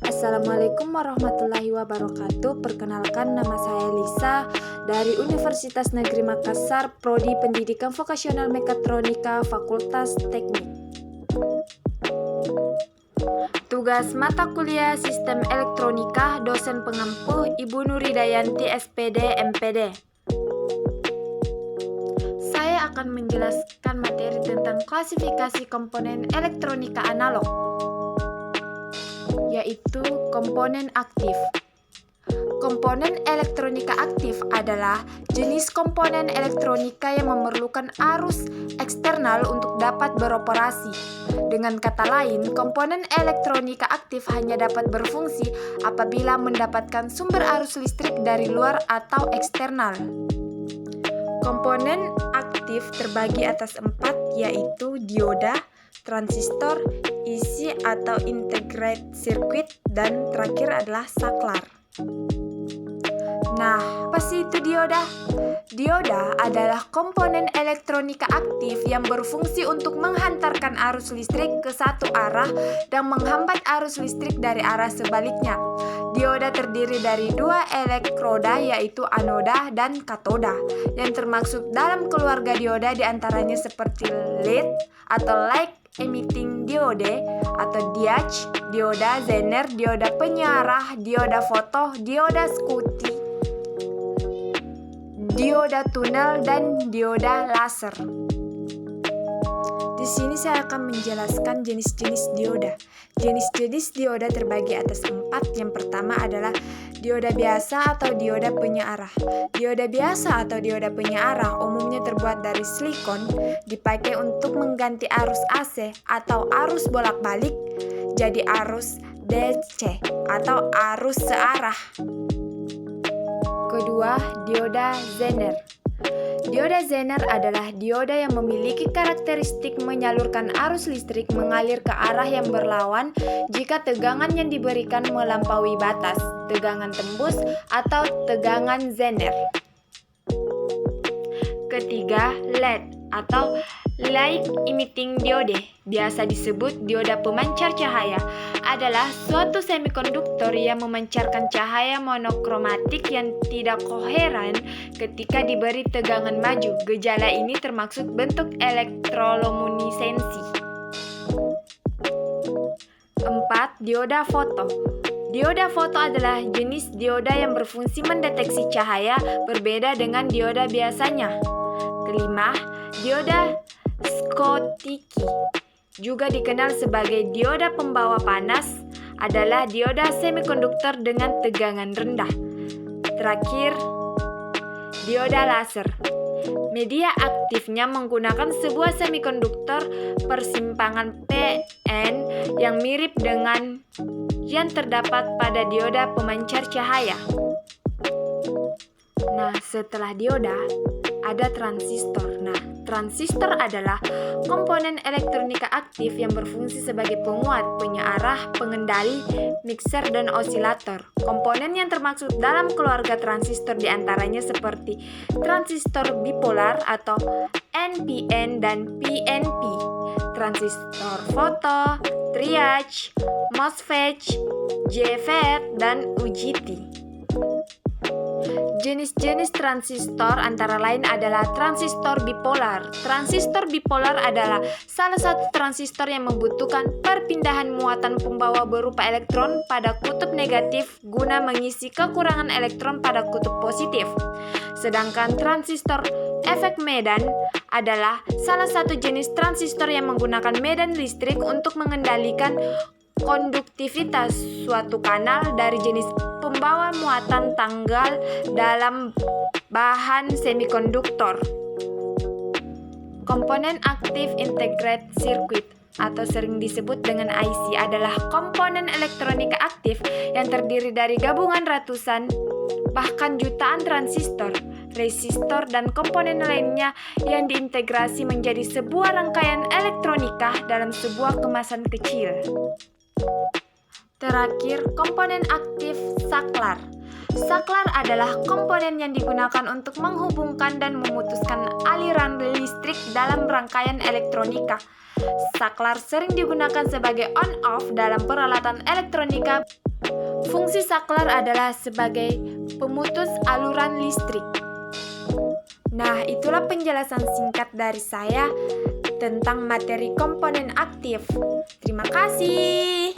Assalamualaikum warahmatullahi wabarakatuh. Perkenalkan, nama saya Lisa dari Universitas Negeri Makassar, Prodi Pendidikan Vokasional Mekatronika, Fakultas Teknik. Tugas mata kuliah Sistem Elektronika, dosen pengampu Ibu Nuridayanti SPD MPD. Saya akan menjelaskan materi tentang klasifikasi komponen elektronika analog, yaitu komponen aktif. Komponen elektronika aktif adalah jenis komponen elektronika yang memerlukan arus eksternal untuk dapat beroperasi. Dengan kata lain, komponen elektronika aktif hanya dapat berfungsi apabila mendapatkan sumber arus listrik dari luar atau eksternal. Komponen aktif terbagi atas 4, yaitu dioda, transistor, isi atau integrated circuit, dan terakhir adalah saklar. Nah, apa sih itu dioda? Dioda adalah komponen elektronika aktif yang berfungsi untuk menghantarkan arus listrik ke satu arah dan menghambat arus listrik dari arah sebaliknya. Dioda terdiri dari 2 elektroda, yaitu anoda dan katoda, yang termasuk dalam keluarga dioda diantaranya seperti LED atau light emitting diode atau diode, dioda Zener, dioda penyiarah, dioda foto, dioda Schottky, dioda tunnel, dan dioda laser. Di sini saya akan menjelaskan jenis-jenis dioda. Jenis-jenis dioda terbagi atas 4. Yang pertama adalah dioda biasa atau dioda penyiarah. Dioda biasa atau dioda penyiarah umumnya terbuat dari silikon, dipakai untuk mengganti arus AC atau arus bolak-balik jadi arus DC atau arus searah. Kedua, dioda Zener. Dioda Zener adalah dioda yang memiliki karakteristik menyalurkan arus listrik mengalir ke arah yang berlawan jika tegangan yang diberikan melampaui batas, tegangan tembus atau tegangan Zener. Ketiga, LED atau light emitting diode, biasa disebut dioda pemancar cahaya, adalah suatu semikonduktor yang memancarkan cahaya monokromatik yang tidak koheren ketika diberi tegangan maju. Gejala ini termasuk bentuk elektroluminesensi. 4. Dioda foto. Dioda foto adalah jenis dioda yang berfungsi mendeteksi cahaya, berbeda dengan dioda biasanya. Kelima, dioda Schottky, juga dikenal sebagai dioda pembawa panas, adalah dioda semikonduktor dengan tegangan rendah. Terakhir, dioda laser. Media aktifnya menggunakan sebuah semikonduktor persimpangan PN yang mirip dengan yang terdapat pada dioda pemancar cahaya. Nah, setelah dioda, ada transistor. Nah, transistor adalah komponen elektronika aktif yang berfungsi sebagai penguat, penyiarah, pengendali, mixer, dan osilator. Komponen yang termasuk dalam keluarga transistor diantaranya seperti transistor bipolar atau NPN dan PNP, transistor foto, triage, MOSFET, JFET, dan UJT. Jenis-jenis transistor antara lain adalah transistor bipolar. Transistor bipolar adalah salah satu transistor yang membutuhkan perpindahan muatan pembawa berupa elektron pada kutub negatif guna mengisi kekurangan elektron pada kutub positif. Sedangkan transistor efek medan adalah salah satu jenis transistor yang menggunakan medan listrik untuk mengendalikan konduktivitas suatu kanal dari jenis pembawa muatan tanggal dalam bahan semikonduktor. Komponen aktif integrated circuit atau sering disebut dengan IC adalah komponen elektronika aktif yang terdiri dari gabungan ratusan bahkan jutaan transistor, resistor, dan komponen lainnya yang diintegrasi menjadi sebuah rangkaian elektronika dalam sebuah kemasan kecil. Terakhir, komponen aktif saklar. Saklar adalah komponen yang digunakan untuk menghubungkan dan memutuskan aliran listrik dalam rangkaian elektronika. Saklar sering digunakan sebagai on-off dalam peralatan elektronika. Fungsi saklar adalah sebagai pemutus aluran listrik. Nah, itulah penjelasan singkat dari saya tentang materi komponen aktif. Terima kasih.